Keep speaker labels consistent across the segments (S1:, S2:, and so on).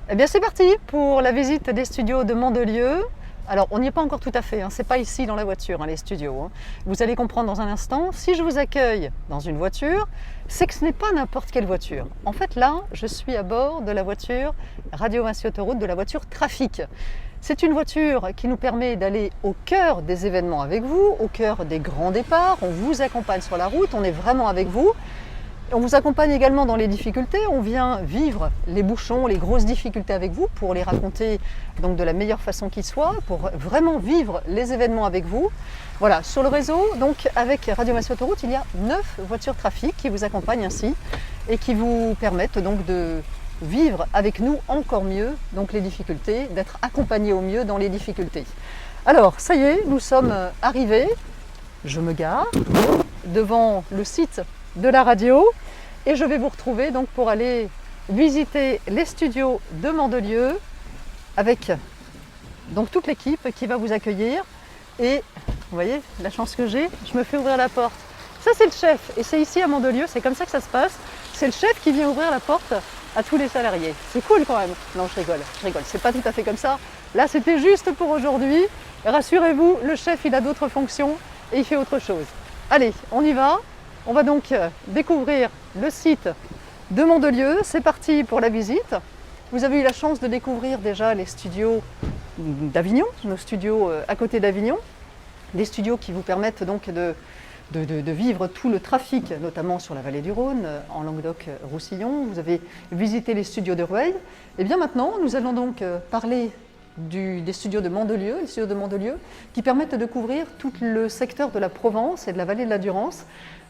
S1: Eh bien c'est parti pour la visite des studios de Mandelieu. Alors on n'y est pas encore tout à fait, c'est pas ici dans la voiture les studios. Vous allez comprendre dans un instant, si je vous accueille dans une voiture, c'est que ce n'est pas n'importe quelle voiture. En fait là, je suis à bord de la voiture Radio Vinci Autoroute, de la voiture Trafic. C'est une voiture qui nous permet d'aller au cœur des événements avec vous, au cœur des grands départs, on vous accompagne sur la route, on est vraiment avec vous. On vous accompagne également dans les difficultés, on vient vivre les bouchons, les grosses difficultés avec vous pour les raconter donc de la meilleure façon qui soit, pour vraiment vivre les événements avec vous. Voilà, sur le réseau, donc avec Radio Vinci Autoroute, il y a 9 voitures Trafic qui vous accompagnent ainsi et qui vous permettent donc de vivre avec nous encore mieux donc les difficultés, d'être accompagnés au mieux dans les difficultés. Alors, ça y est, nous sommes arrivés, je me gare devant le site de la radio et je vais vous retrouver donc pour aller visiter les studios de Mandelieu avec donc toute l'équipe qui va vous accueillir. Et vous voyez la chance que j'ai, je me fais ouvrir la porte. Ça c'est le chef et c'est ici à Mandelieu, c'est comme ça que ça se passe. C'est le chef qui vient ouvrir la porte à tous les salariés. C'est cool quand même. Non, je rigole, c'est pas tout à fait comme ça. Là c'était juste pour aujourd'hui. Rassurez-vous, le chef il a d'autres fonctions et il fait autre chose. Allez, on y va. On va donc découvrir le site de Mandelieu. C'est parti pour la visite. Vous avez eu la chance de découvrir déjà les studios d'Avignon, nos studios à côté d'Avignon. Des studios qui vous permettent donc de vivre tout le trafic, notamment sur la vallée du Rhône, en Languedoc-Roussillon. Vous avez visité les studios de Rueil. Et bien maintenant, nous allons donc parler des studios de Mandelieu, les studios de Mandelieu, qui permettent de couvrir tout le secteur de la Provence et de la vallée de la Durance.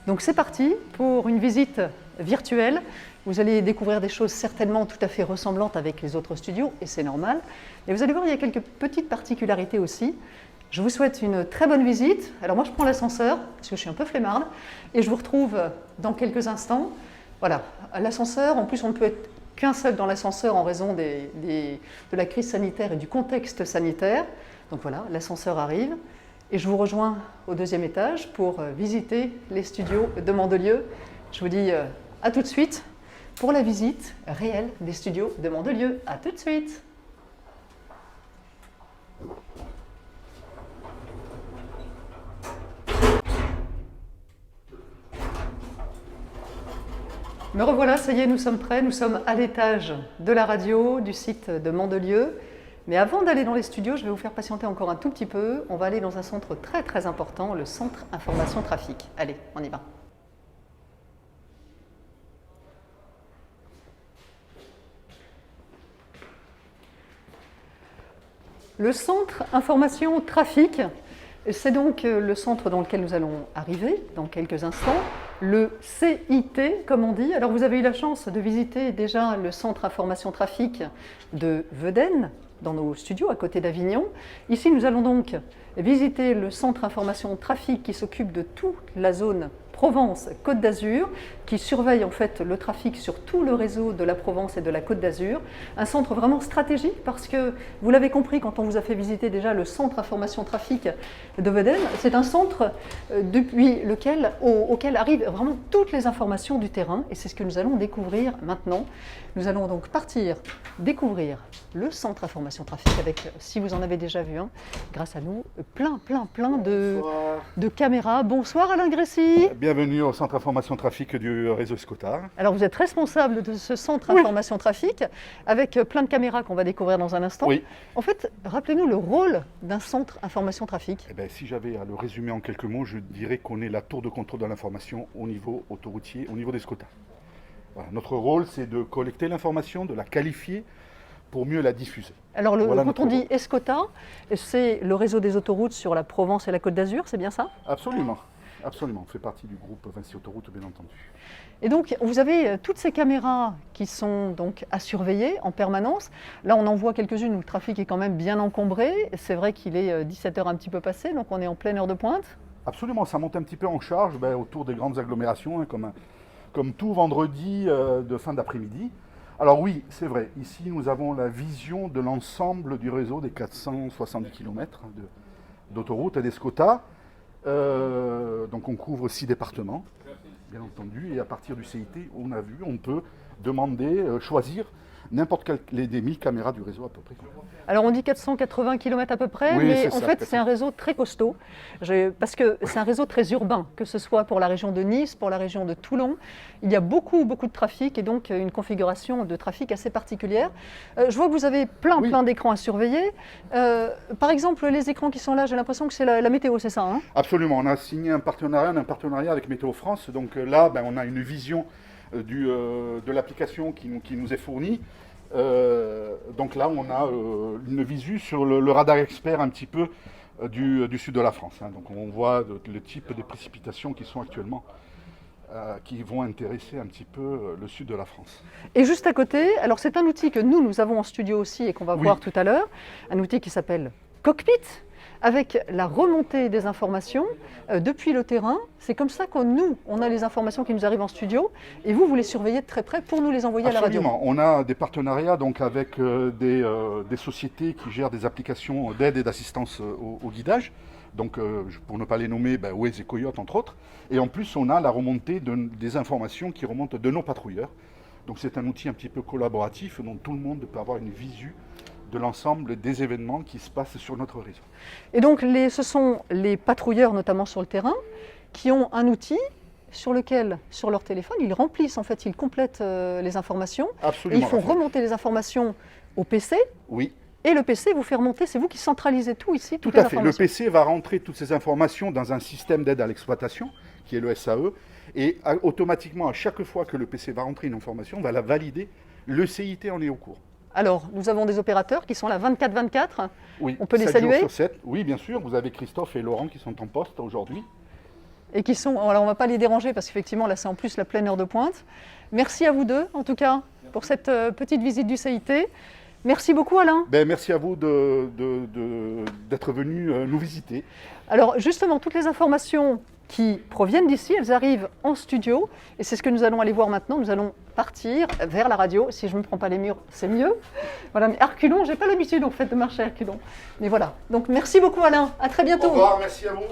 S1: Donc c'est parti pour une visite virtuelle. Vous allez découvrir des choses certainement tout à fait ressemblantes avec les autres studios, et c'est normal. Et vous allez voir, il y a quelques petites particularités aussi. Je vous souhaite une très bonne visite. Alors moi je prends l'ascenseur, parce que je suis un peu flemmarde, et je vous retrouve dans quelques instants. Voilà, l'ascenseur, en plus on ne peut être qu'un seul dans l'ascenseur en raison de la crise sanitaire et du contexte sanitaire. Donc voilà, l'ascenseur arrive. Et je vous rejoins au deuxième étage pour visiter les studios de Mandelieu. Je vous dis à tout de suite pour la visite réelle des studios de Mandelieu. À tout de suite. Me revoilà, ça y est, nous sommes prêts. Nous sommes à l'étage de la radio du site de Mandelieu. Mais avant d'aller dans les studios, je vais vous faire patienter encore un tout petit peu. On va aller dans un centre très très important, le Centre Information Trafic. Allez, on y va. Le Centre Information Trafic, c'est donc le centre dans lequel nous allons arriver dans quelques instants. Le CIT, comme on dit. Alors vous avez eu la chance de visiter déjà le Centre Information Trafic de Vedène, dans nos studios à côté d'Avignon. Ici, nous allons donc visiter le Centre Information Trafic qui s'occupe de toute la zone Provence-Côte d'Azur, qui surveille en fait le trafic sur tout le réseau de la Provence et de la Côte d'Azur. Un centre vraiment stratégique parce que, vous l'avez compris quand on vous a fait visiter déjà le Centre Information Trafic de Vedène, c'est un centre depuis lequel, auquel arrivent vraiment toutes les informations du terrain et c'est ce que nous allons découvrir maintenant. Nous allons donc partir découvrir le Centre Information Trafic avec, si vous en avez déjà vu un, grâce à nous, plein de caméras. Bonsoir Alain Grécy.
S2: Bienvenue au Centre Information Trafic du réseau Escotard.
S1: Alors vous êtes responsable de ce Centre Information Trafic avec plein de caméras qu'on va découvrir dans un instant.
S2: Oui.
S1: En fait, rappelez-nous le rôle d'un Centre Information Trafic.
S2: Eh bien, si j'avais à le résumer en quelques mots, je dirais qu'on est la tour de contrôle de l'information au niveau autoroutier, au niveau d'Escotard. Voilà. Notre rôle, c'est de collecter l'information, de la qualifier pour mieux la diffuser.
S1: Alors quand on dit Escota, c'est le réseau des autoroutes sur la Provence et la Côte d'Azur, c'est bien ça?
S2: Absolument. Absolument, on fait partie du groupe Vinci Autoroute, bien entendu.
S1: Et donc, vous avez toutes ces caméras qui sont donc à surveiller en permanence. Là, on en voit quelques-unes où le trafic est quand même bien encombré. C'est vrai qu'il est 17h un petit peu passé, donc on est en pleine heure de pointe.
S2: Absolument, ça monte un petit peu en charge autour des grandes agglomérations, comme tout vendredi de fin d'après-midi. Alors oui, c'est vrai, ici nous avons la vision de l'ensemble du réseau des 470 km d'autoroute et d'Escota. Donc on couvre 6 départements, bien entendu, et à partir du CIT, on a vu, on peut demander, choisir des 1000 caméras du réseau à peu près.
S1: Alors on dit 480 km à peu près,
S2: Oui,
S1: mais
S2: c'est
S1: en
S2: ça,
S1: fait
S2: 400.
S1: c'est un réseau très costaud, parce que c'est un réseau très urbain, que ce soit pour la région de Nice, pour la région de Toulon. Il y a beaucoup de trafic et donc une configuration de trafic assez particulière. Je vois que vous avez plein d'écrans à surveiller. Par exemple, les écrans qui sont là, j'ai l'impression que c'est la météo, c'est ça, hein?
S2: Absolument, on a signé un partenariat avec Météo France. Donc là, on a une vision de l'application qui nous est fournie. Donc là, on a une visu sur le radar expert un petit peu du sud de la France. Hein. Donc on voit le type de précipitations qui sont actuellement, qui vont intéresser un petit peu le sud de la France.
S1: Et juste à côté, alors c'est un outil que nous avons en studio aussi et qu'on va voir tout à l'heure, un outil qui s'appelle Cockpit, avec la remontée des informations depuis le terrain. C'est comme ça on a les informations qui nous arrivent en studio et vous les surveillez de très près pour nous les envoyer à la radio.
S2: Absolument. On a des partenariats donc, avec des sociétés qui gèrent des applications d'aide et d'assistance au guidage. Donc, pour ne pas les nommer, Waze et Coyote entre autres. Et en plus, on a la remontée des informations qui remontent de nos patrouilleurs. Donc c'est un outil un petit peu collaboratif dont tout le monde peut avoir une visu de l'ensemble des événements qui se passent sur notre réseau.
S1: Et donc ce sont les patrouilleurs, notamment sur le terrain, qui ont un outil sur lequel, sur leur téléphone, ils remplissent, en fait, ils complètent les informations.
S2: Absolument.
S1: Et ils font remonter les informations au PC.
S2: Oui.
S1: Et le PC vous fait remonter, c'est vous qui centralisez tout ici,
S2: Tout à fait. Le PC va rentrer toutes ces informations dans un système d'aide à l'exploitation, qui est le SAE, et automatiquement, à chaque fois que le PC va rentrer une information, on va la valider. Le CIT en est au cours.
S1: Alors, nous avons des opérateurs qui sont là 24/24.
S2: Oui,
S1: on peut les
S2: 7
S1: saluer.
S2: jours sur 7. Oui, bien sûr. Vous avez Christophe et Laurent qui sont en poste aujourd'hui.
S1: Et qui sont. Alors, on ne va pas les déranger parce qu'effectivement, là, c'est en plus la pleine heure de pointe. Merci à vous deux, en tout cas, pour cette petite visite du CIT. Merci beaucoup, Alain.
S2: Merci à vous d'être venu nous visiter.
S1: Alors, justement, toutes les informations qui proviennent d'ici, elles arrivent en studio. Et c'est ce que nous allons aller voir maintenant. Nous allons partir vers la radio. Si je ne me prends pas les murs, c'est mieux. Voilà, mais à reculons, je n'ai pas l'habitude en fait de marcher à reculons. Mais voilà. Donc merci beaucoup Alain. À très bientôt.
S2: Au revoir, merci à vous.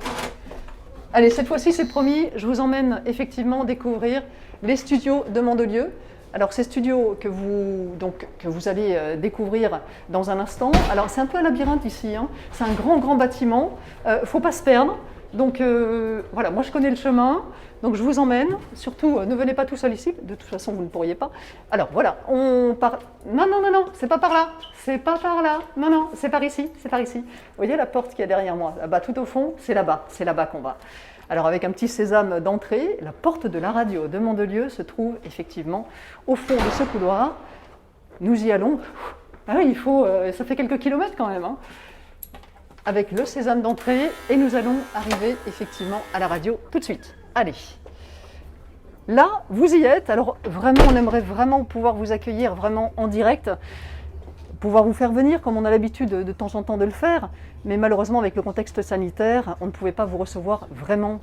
S1: Allez, cette fois-ci, c'est promis. Je vous emmène effectivement découvrir les studios de Mandelieu. Alors, ces studios que vous allez découvrir dans un instant. Alors, c'est un peu un labyrinthe ici. Hein. C'est un grand bâtiment. Faut pas se perdre. Donc voilà, moi je connais le chemin, donc je vous emmène. Surtout, ne venez pas tout seul ici, de toute façon vous ne pourriez pas. Alors voilà, on part. Non, c'est pas par là, c'est pas par là. Non, c'est par ici, c'est par ici. Vous voyez la porte qui est derrière moi, là-bas tout au fond, c'est là-bas qu'on va. Alors avec un petit sésame d'entrée, la porte de la radio de Mandelieu se trouve effectivement au fond de ce couloir. Nous y allons. Ah oui, ça fait quelques kilomètres quand même. Hein. Avec le sésame d'entrée et nous allons arriver effectivement à la radio tout de suite. Allez, là vous y êtes, alors vraiment on aimerait vraiment pouvoir vous accueillir vraiment en direct, pouvoir vous faire venir comme on a l'habitude de temps en temps de le faire, mais malheureusement avec le contexte sanitaire, on ne pouvait pas vous recevoir vraiment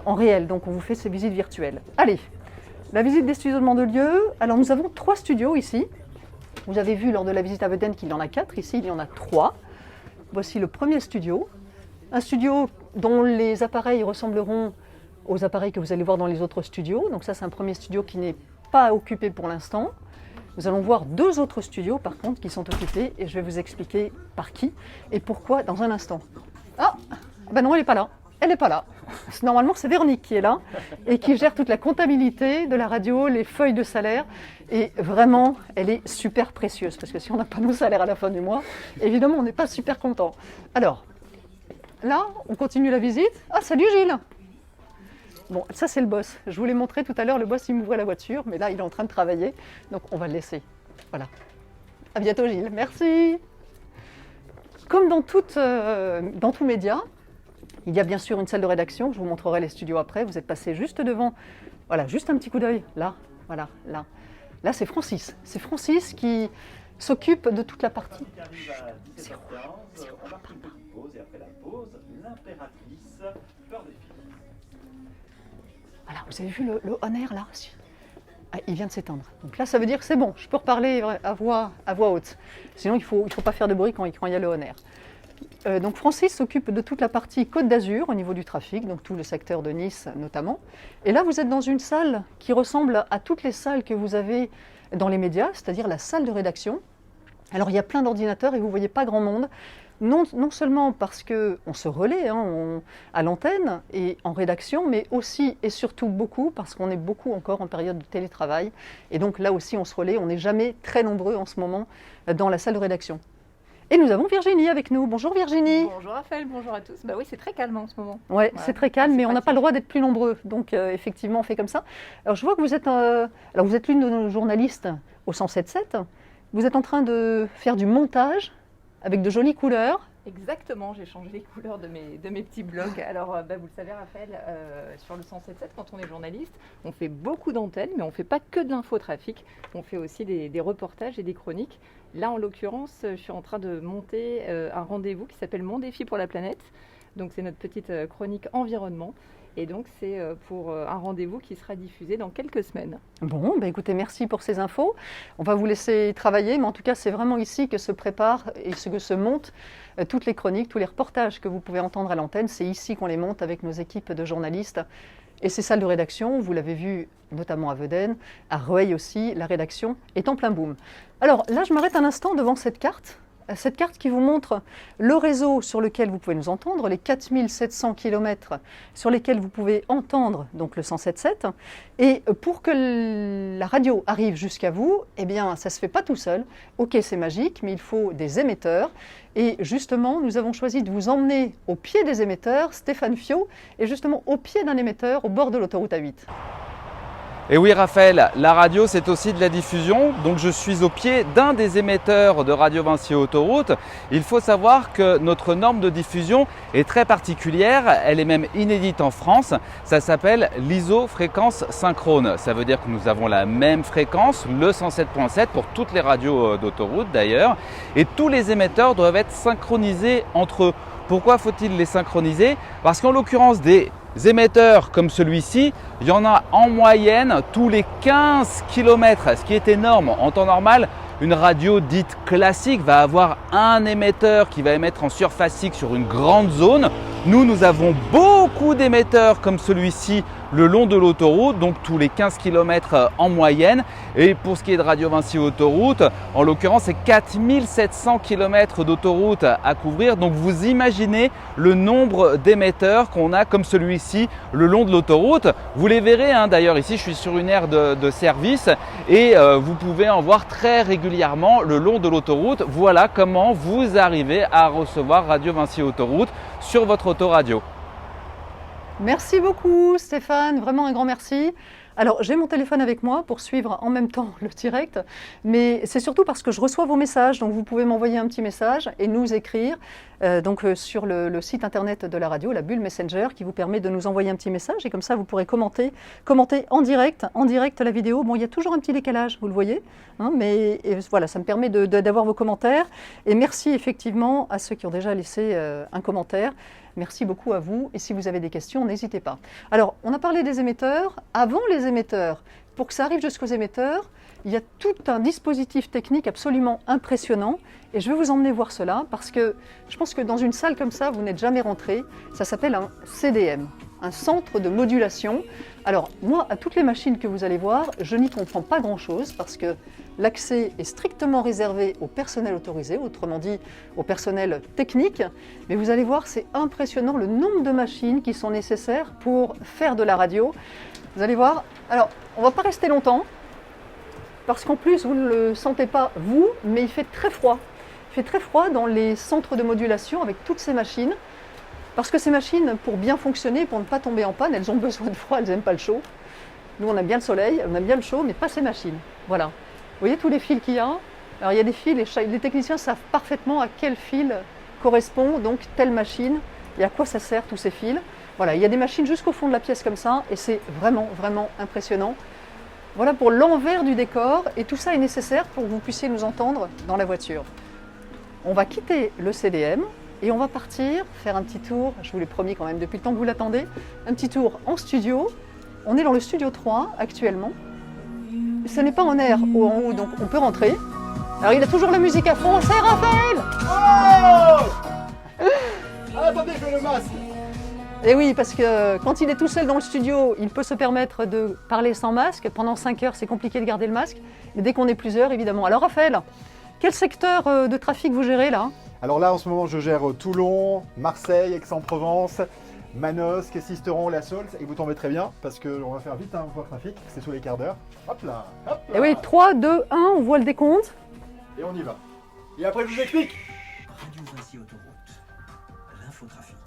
S1: en réel, donc on vous fait ces visites virtuelles. Allez, la visite des studios de Mandelieu, alors nous avons 3 studios ici, vous avez vu lors de la visite à Vedène qu'il y en a 4, ici il y en a 3. Voici le premier studio, un studio dont les appareils ressembleront aux appareils que vous allez voir dans les autres studios. Donc ça, c'est un premier studio qui n'est pas occupé pour l'instant. Nous allons voir 2 autres studios, par contre, qui sont occupés et je vais vous expliquer par qui et pourquoi dans un instant. Ah, ben non, elle n'est pas là. Elle n'est pas là. Normalement, c'est Véronique qui est là et qui gère toute la comptabilité de la radio, les feuilles de salaire. Et vraiment, elle est super précieuse parce que si on n'a pas nos salaires à la fin du mois, évidemment, on n'est pas super content. Alors, là, on continue la visite. Ah, salut Gilles! Bon, ça c'est le boss. Je vous l'ai montré tout à l'heure, le boss il m'ouvrait la voiture, mais là il est en train de travailler, donc on va le laisser. Voilà. À bientôt Gilles, merci! Comme dans tout média, il y a bien sûr une salle de rédaction, je vous montrerai les studios après, vous êtes passé juste devant, voilà, juste un petit coup d'œil, là, voilà, là. Là c'est Francis qui s'occupe de toute la partie. C'est rouge, on parle pas.
S3: Et après la pause, l'impératrice Fleur des Filles.
S1: Voilà, vous avez vu le on-air là? Ah, il vient de s'éteindre. Donc là, ça veut dire que c'est bon, je peux reparler à voix haute. Sinon, il ne faut pas faire de bruit quand il y a le on-air. Donc Francis s'occupe de toute la partie Côte d'Azur au niveau du trafic, donc tout le secteur de Nice notamment. Et là, vous êtes dans une salle qui ressemble à toutes les salles que vous avez dans les médias, c'est-à-dire la salle de rédaction. Alors il y a plein d'ordinateurs et vous ne voyez pas grand monde. Non seulement parce qu'on se relaie à l'antenne et en rédaction, mais aussi et surtout beaucoup parce qu'on est beaucoup encore en période de télétravail. Et donc là aussi on se relaie, on n'est jamais très nombreux en ce moment dans la salle de rédaction. Et nous avons Virginie avec nous. Bonjour Virginie.
S4: Bonjour Raphaël, bonjour à tous. Bah oui, c'est très calme en ce moment.
S1: Ouais, c'est très calme, mais on n'a pas le droit d'être plus nombreux. Donc effectivement, on fait comme ça. Alors je vois que vous êtes l'une de nos journalistes au 107.7. Vous êtes en train de faire du montage avec de jolies couleurs.
S4: Exactement, j'ai changé les couleurs de mes petits blogs. Alors, vous le savez Raphaël, sur le 107.7, quand on est journaliste, on fait beaucoup d'antennes, mais on ne fait pas que de l'infotrafic. On fait aussi des reportages et des chroniques. Là, en l'occurrence, je suis en train de monter un rendez-vous qui s'appelle Mon défi pour la planète. Donc, c'est notre petite chronique environnement. Et donc, c'est pour un rendez-vous qui sera diffusé dans quelques semaines.
S1: Bon, écoutez, merci pour ces infos. On va vous laisser travailler, mais en tout cas, c'est vraiment ici que se préparent et que se montent toutes les chroniques, tous les reportages que vous pouvez entendre à l'antenne. C'est ici qu'on les monte avec nos équipes de journalistes. Et ces salles de rédaction, vous l'avez vu notamment à Vedennes, à Rueil aussi, la rédaction est en plein boom. Alors là, je m'arrête un instant devant cette carte qui vous montre le réseau sur lequel vous pouvez nous entendre, les 4700 km sur lesquels vous pouvez entendre donc le 107.7. Et pour que la radio arrive jusqu'à vous, eh bien, ça ne se fait pas tout seul. Ok, c'est magique, mais il faut des émetteurs. Et justement, nous avons choisi de vous emmener au pied des émetteurs. Stéphane Fiot est justement au pied d'un émetteur au bord de l'autoroute A8.
S5: Et oui Raphaël, la radio c'est aussi de la diffusion, donc je suis au pied d'un des émetteurs de Radio Vinci Autoroute. Il faut savoir que notre norme de diffusion est très particulière, elle est même inédite en France, ça s'appelle l'iso-fréquence synchrone. Ça veut dire que nous avons la même fréquence, le 107.7 pour toutes les radios d'autoroute d'ailleurs, et tous les émetteurs doivent être synchronisés entre eux. Pourquoi faut-il les synchroniser? Parce qu'en l'occurrence des émetteurs comme celui-ci, il y en a en moyenne tous les 15 km, ce qui est énorme. En temps normal, une radio dite classique va avoir un émetteur qui va émettre en surfacique sur une grande zone. Nous avons beaucoup d'émetteurs comme celui-ci le long de l'autoroute, donc tous les 15 km en moyenne. Et pour ce qui est de Radio Vinci Autoroute, en l'occurrence, c'est 4700 km d'autoroute à couvrir. Donc vous imaginez le nombre d'émetteurs qu'on a comme celui-ci le long de l'autoroute. Vous les verrez, d'ailleurs ici je suis sur une aire de service et vous pouvez en voir très régulièrement le long de l'autoroute. Voilà comment vous arrivez à recevoir Radio Vinci Autoroute sur votre autoradio.
S1: Merci beaucoup Stéphane, vraiment un grand merci. Alors j'ai mon téléphone avec moi pour suivre en même temps le direct, mais c'est surtout parce que je reçois vos messages, donc vous pouvez m'envoyer un petit message et nous écrire sur le site internet de la radio, la bulle Messenger, qui vous permet de nous envoyer un petit message et comme ça vous pourrez commenter en direct la vidéo. Bon, il y a toujours un petit décalage, vous le voyez, mais voilà, ça me permet d'avoir vos commentaires et merci effectivement à ceux qui ont déjà laissé un commentaire. Merci beaucoup à vous et si vous avez des questions, n'hésitez pas. Alors, on a parlé des émetteurs. Avant les émetteurs, pour que ça arrive jusqu'aux émetteurs, il y a tout un dispositif technique absolument impressionnant et je vais vous emmener voir cela parce que je pense que dans une salle comme ça, vous n'êtes jamais rentré. Ça s'appelle un CDM, un centre de modulation. Alors, moi, à toutes les machines que vous allez voir, je n'y comprends pas grand-chose parce que l'accès est strictement réservé au personnel autorisé, autrement dit au personnel technique. Mais vous allez voir, c'est impressionnant le nombre de machines qui sont nécessaires pour faire de la radio. Vous allez voir. Alors, on ne va pas rester longtemps, parce qu'en plus, vous ne le sentez pas, vous, mais il fait très froid. Il fait très froid dans les centres de modulation avec toutes ces machines. Parce que ces machines, pour bien fonctionner, pour ne pas tomber en panne, elles ont besoin de froid, elles n'aiment pas le chaud. Nous, on aime bien le soleil, on aime bien le chaud, mais pas ces machines. Voilà. Vous voyez tous les fils qu'il y a? Alors il y a des fils, les techniciens savent parfaitement à quel fil correspond donc telle machine et à quoi ça sert tous ces fils. Voilà, il y a des machines jusqu'au fond de la pièce comme ça et c'est vraiment, vraiment impressionnant. Voilà pour l'envers du décor et tout ça est nécessaire pour que vous puissiez nous entendre dans la voiture. On va quitter le CDM et on va partir faire un petit tour, je vous l'ai promis quand même depuis le temps que vous l'attendez, un petit tour en studio. On est dans le studio 3 actuellement. Ce n'est pas en air en haut, donc on peut rentrer. Alors il a toujours la musique à fond, c'est Raphaël.
S2: Oh ah, attendez, je mets le masque.
S1: Et oui, parce que quand il est tout seul dans le studio, il peut se permettre de parler sans masque. Pendant 5 heures, c'est compliqué de garder le masque. Mais dès qu'on est plusieurs, évidemment. Alors Raphaël, quel secteur de trafic vous gérez là?
S6: Alors là, en ce moment, je gère Toulon, Marseille, Aix-en-Provence, Manosque, Sisteron, La Saulce. Et vous tombez très bien parce qu'on va faire vite un point trafic. C'est sous les quarts d'heure. Hop là, hop là.
S1: Et oui, 3, 2, 1, on voit le décompte.
S6: Et on y va. Et après, je vous explique.
S3: Radio Vinci Autoroute, l'infotrafic.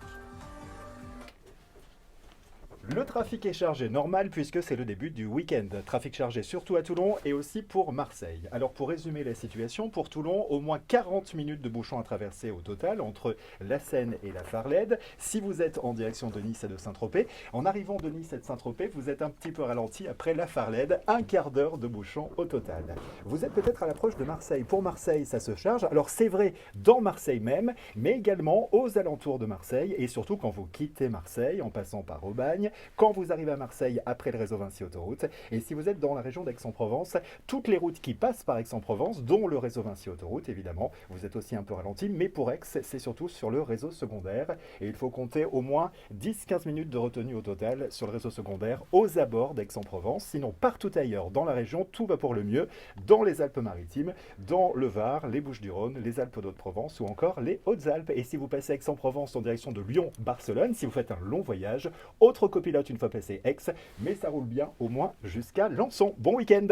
S6: Le trafic est chargé normal puisque c'est le début du week-end. Trafic chargé surtout à Toulon et aussi pour Marseille. Alors pour résumer la situation, pour Toulon, au moins 40 minutes de bouchons à traverser au total entre la Seine et la Farlède. Si vous êtes en direction de Nice et de Saint-Tropez, en arrivant de Nice et de Saint-Tropez, vous êtes un petit peu ralenti après la Farlède, un quart d'heure de bouchons au total. Vous êtes peut-être à l'approche de Marseille. Pour Marseille, ça se charge. Alors c'est vrai dans Marseille même, mais également aux alentours de Marseille et surtout quand vous quittez Marseille en passant par Aubagne, quand vous arrivez à Marseille après le réseau Vinci Autoroute. Et si vous êtes dans la région d'Aix-en-Provence, toutes les routes qui passent par Aix-en-Provence, dont le réseau Vinci Autoroute évidemment, vous êtes aussi un peu ralenti, mais pour Aix, c'est surtout sur le réseau secondaire. Et il faut compter au moins 10-15 minutes de retenue au total sur le réseau secondaire aux abords d'Aix-en-Provence. Sinon, partout ailleurs dans la région, tout va pour le mieux, dans les Alpes-Maritimes, dans le Var, les Bouches-du-Rhône, les Alpes-de-Haute-Provence ou encore les Hautes-Alpes. Et si vous passez Aix-en-Provence en direction de Lyon-Barcelone, si vous faites un long voyage, autre copilote une fois passé Aix, mais ça roule bien au moins jusqu'à Lançon. Bon week-end.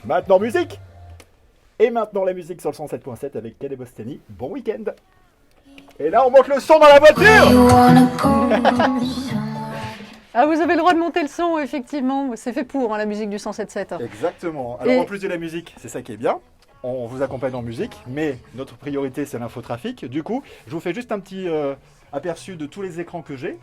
S6: Maintenant musique. Et maintenant la musique sur le 107.7 avec Calais Bostani. Bon week-end. Et là on monte le son dans la voiture.
S1: Ah, vous avez le droit de monter le son, effectivement. C'est fait pour la musique du 107.7.
S6: Exactement. Alors
S1: Et-
S6: en plus de la musique, c'est ça qui est bien. On vous accompagne en musique, mais notre priorité c'est l'infotrafic. Du coup, je vous fais juste un petit aperçu de tous les écrans que j'ai.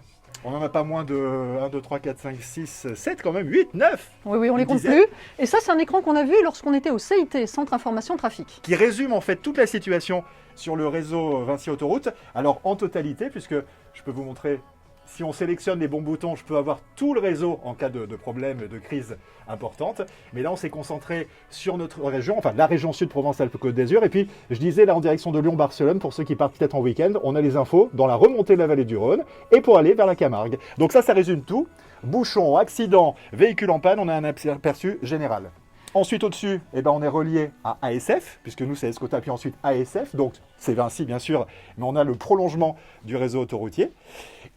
S6: On n'en a pas moins de 1, 2, 3, 4, 5, 6, 7 quand même, 8, 9
S1: Oui, oui, on les
S6: Une
S1: compte
S6: dizaine.
S1: plus. Et ça, c'est un écran qu'on a vu lorsqu'on était au CIT, Centre Information Trafic.
S6: qui résume en fait toute la situation sur le réseau Vinci Autoroute. Alors en totalité, puisque je peux vous montrer, si on sélectionne les bons boutons, je peux avoir tout le réseau en cas de problème, de crise importante. Mais là, on s'est concentré sur notre région, enfin la région Sud Provence-Alpes-Côte d'Azur. Et puis, je disais là en direction de Lyon-Barcelone, pour ceux qui partent peut-être en week-end, on a les infos dans la remontée de la vallée du Rhône et pour aller vers la Camargue. Donc ça résume tout. Bouchons, accidents, véhicules en panne, on a un aperçu général. Ensuite, au-dessus, on est relié à ASF, puisque nous, c'est Escota, puis ensuite ASF. Donc, c'est Vinci, bien sûr, mais on a le prolongement du réseau autoroutier.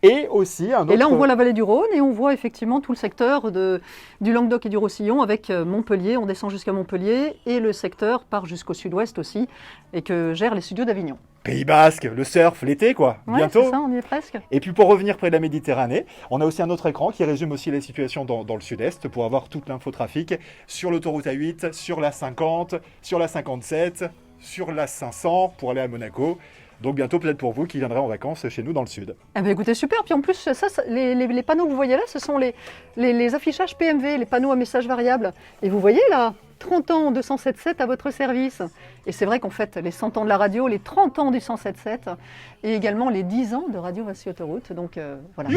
S6: Et aussi un autre...
S1: Et là, on voit la vallée du Rhône et on voit effectivement tout le secteur du Languedoc et du Roussillon avec Montpellier. On descend jusqu'à Montpellier et le secteur part jusqu'au sud-ouest aussi et que gèrent les studios d'Avignon.
S6: Pays Basque, le surf, l'été, quoi.
S1: Ouais,
S6: Bientôt.
S1: c'est ça, on y est presque.
S6: Et puis, pour revenir près de la Méditerranée, on a aussi un autre écran qui résume aussi les situations dans le sud-est pour avoir toute l'infotrafic sur l'autoroute A8, sur la 50, sur la 57, sur la 500 pour aller à Monaco. Donc bientôt peut-être pour vous qui viendrez en vacances chez nous dans le sud.
S1: Eh bien, écoutez, super. Puis en plus, les panneaux que vous voyez là, ce sont les affichages PMV, les panneaux à messages variables. Et vous voyez là, 30 ans de 107.7 à votre service. Et c'est vrai qu'on fête les 100 ans de la radio, les 30 ans du 107.7 et également les 10 ans de Radio Vinci Autoroute. Donc voilà.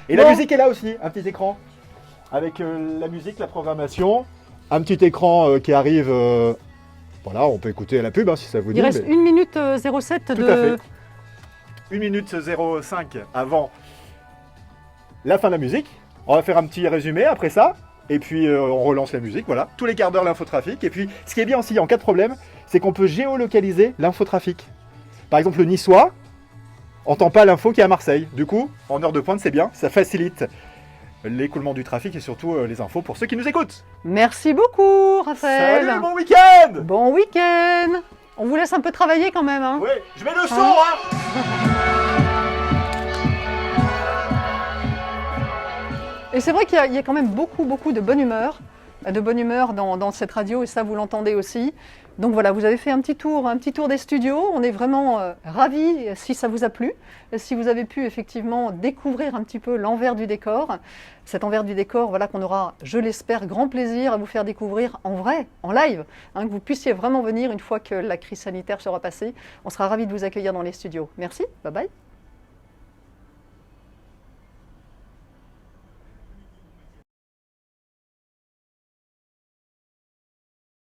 S6: Et la
S1: Bon.
S6: musique est là aussi, un petit écran avec la musique, la programmation, un petit écran qui arrive. Voilà, on peut écouter la pub si ça vous dit.
S1: Il reste
S6: mais-
S1: 1 minute 07
S6: Tout
S1: de...
S6: à fait. 1 minute 05 avant la fin de la musique. On va faire un petit résumé après ça. Et puis on relance la musique, voilà. Tous les quarts d'heure l'infotrafic. Et puis ce qui est bien aussi en cas de problème, c'est qu'on peut géolocaliser l'infotrafic. Par exemple le niçois entend pas l'info qui est à Marseille. Du coup, en heure de pointe, c'est bien, ça facilite l'écoulement du trafic et surtout les infos pour ceux qui nous écoutent.
S1: Merci beaucoup, Raphaël.
S6: Salut, bon week-end.
S1: Bon week-end. On vous laisse un peu travailler quand même. Hein.
S6: Oui, je mets le son, hein.
S1: Et c'est vrai qu'il y a quand même beaucoup de bonne humeur dans cette radio, et ça vous l'entendez aussi. Donc voilà, vous avez fait un petit tour des studios. On est vraiment ravis si ça vous a plu, si vous avez pu effectivement découvrir un petit peu l'envers du décor. Cet envers du décor, voilà, qu'on aura, je l'espère, grand plaisir à vous faire découvrir en vrai, en live, hein, que vous puissiez vraiment venir une fois que la crise sanitaire sera passée. On sera ravis de vous accueillir dans les studios. Merci, bye bye.